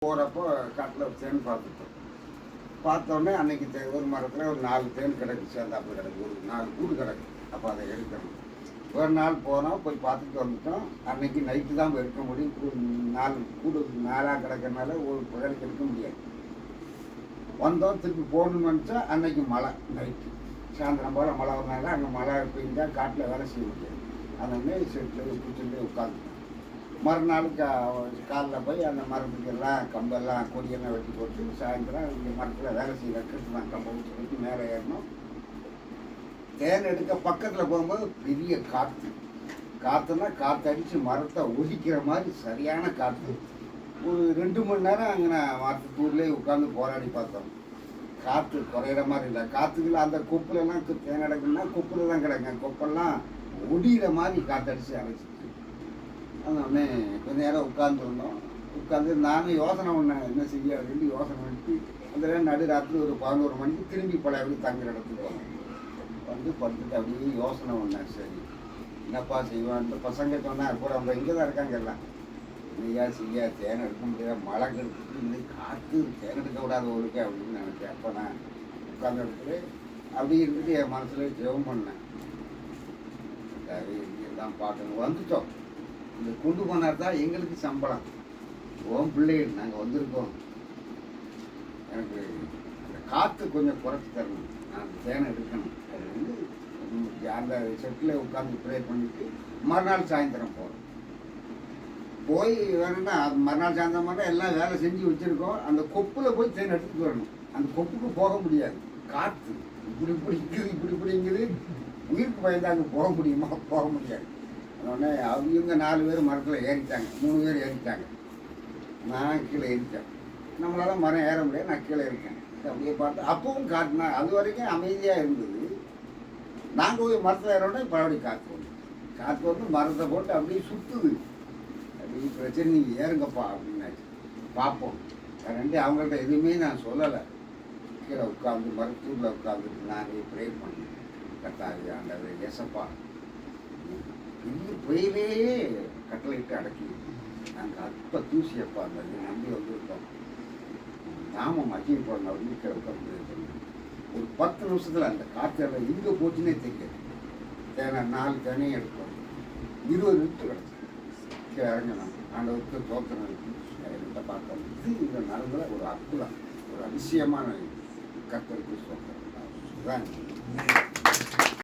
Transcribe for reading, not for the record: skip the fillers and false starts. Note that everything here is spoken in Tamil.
போகிறப்போ காட்டில் தேன் பார்த்துட்டோம். பார்த்தோன்னே அன்னைக்கு ஒரு மரத்தில் ஒரு 4 தேன் கிடக்கு, சேர்ந்தாப்புல கிடக்கு, ஒரு 4 கூடு கிடக்கு. அப்போ அதை எடுக்கணும். ஒரு நாள் போனோம், போய் பார்த்துட்டு வந்துட்டோம். அன்னைக்கு நைட்டு தான் எடுக்க முடியும். 4 கூடு 4ஆக கிடக்கிறனால ஒரு புயலுக்கு எடுக்க முடியாது. வந்தோம், திருப்பி போகணும்னு நினச்சா அன்னைக்கு மழை. நைட்டு சாயந்தரம் போல் மழை வந்தாங்க. அங்கே மழை பெய்ஞ்சால் காட்டில் வேலை செய்ய முடியாது. அதனால செட்டில் பூச்சிலே உட்காந்துட்டோம். மறுநாள் காலில் போய் அந்த மரத்துக்கெல்லாம் கம்பெல்லாம் கொடியெல்லாம் வெட்டி போட்டு சாயந்தரம் இங்கே மரத்தில் வேலை செய்கிற கிருஷ்ணன் கம்பை ஊற்றி வெட்டி மேலே ஏறணும். தேன் எடுக்க பக்கத்தில் போகும்போது பெரிய காற்றுனா காற்றடித்து மரத்தை ஒடிக்கிற மாதிரி சரியான காற்று. ஒரு 2 மணி நேரம் அங்கே நான் மரத்து தூர்லேயே உட்காந்து போராடி பார்த்தோம். காற்று குறையிற மாதிரி இல்லை. காற்றுக்குள்ள அந்த கொப்புலெல்லாம் தேன் எடுக்குன்னா கொப்பில் தான் கிடங்க. கொப்பெல்லாம் ஒடிகிற மாதிரி காற்றடிச்சு அரைச்சிச்சு. அதோடனே கொஞ்ச நேரம் உட்காந்துருந்தோம். உட்காந்து நானும் யோசனை பண்ணேன், என்ன செய்ய அப்படின்னு யோசனை பண்ணிட்டு அந்த நடுராத்திரி ஒரு 11 மணிக்கு திரும்பி பழையபடி தங்குற இடத்துக்கு போனேன். வந்து படுத்துட்டு அப்படியே யோசனை பண்ணேன். சரி என்னப்பா செய்வான். இந்த பசங்க சொன்னால் கூட அவங்க இங்கே தான் இருக்காங்க எல்லாம். இல்லையா செய்யா தேன் எடுக்க முடியாது, மழை கெடுத்துட்டு இன்னைக்கு காற்று தேன் எடுக்க விடாத ஒழுக்க அப்படின்னு நினச்சேன். அப்போ நான் உட்காந்து இடத்துல அப்படி இருந்துட்டு என் மனசில் ஜெபம் பண்ணேன். சரி இங்கெல்லாம் பார்க்கணும். வந்துட்டோம். இந்த கொண்டு போனார் தான் எங்களுக்கு சம்பளம். ஓம் பிள்ளைகள் நாங்கள் வந்திருக்கோம், எனக்கு அந்த காற்று கொஞ்சம் குறைச்சி தரணும், நான் தேனை எடுக்கணும் அப்படின்னு அந்த செட்டில் உட்காந்து ப்ரே பண்ணிவிட்டு மறுநாள் சாயந்தரம் போகிறோம். போய் வேணும்னா மறுநாள் சாயந்தரம் மட்டும் எல்லாம் வேலை செஞ்சு வச்சுருக்கோம். அந்த கொப்பில் போய் தேன் எடுத்துகிட்டு வரணும். அந்த கொப்புக்கு போக முடியாது, காற்று இப்படி இப்படிங்குது. உயிருக்கு பயந்து அங்கே போக முடியுமா? போக முடியாது. அதோடனே அவங்க 4 பேர் மரத்தில் ஏறிட்டாங்க, 3 பேர் ஏறிட்டாங்க. நான் கீழே ஏறிட்டேன். நம்மளால் மரம் ஏற முடியாது, நான் கீழே இருக்கேன். அப்படியே பார்த்து அப்பவும் காற்றுனா அது வரைக்கும் அமைதியாக இருந்தது. நாங்கள் போய் மரத்தில் ஏறோடனே பழபடி காற்று வந்து மரத்தை போட்டு அப்படியே சுற்றுது. அப்படி பிரச்சனை நீங்கள் ஏறுங்கப்பா அப்படின்னாச்சு. பார்ப்போம். ரெண்டு அவங்கள்ட்ட எதுவுமே நான் சொல்லலை. கீழே உட்காந்து மரத்தூரில் உட்காந்துட்டு நானே ப்ரே பண்ணேன். கத்தாவி ஆண்டவர் எசப்பா இன்னும் புயலே கட்டளையிட்டு அடக்கி நாங்கள் அப்போ தூசியப்பா அந்த நம்பி வந்திருக்கோம். நாம மகிழ் போடணும் அப்படின்னு உட்காந்து ஒரு 10 நிமிஷத்தில் அந்த காற்றெல்லாம் எங்கே போச்சுன்னே தெரியாது. தேனை 4 தேனையும் எடுத்தோம். 20 நிமிஷம் கிடச்சி கீழே இறங்கணும். ஆண்டவருக்கு தோற்றணும் என்கிட்ட பார்த்தோம். இது இந்த நடந்த ஒரு அற்புதம், ஒரு அதிசயமான கர்த்தருக்கு சோத்திரம் தான்.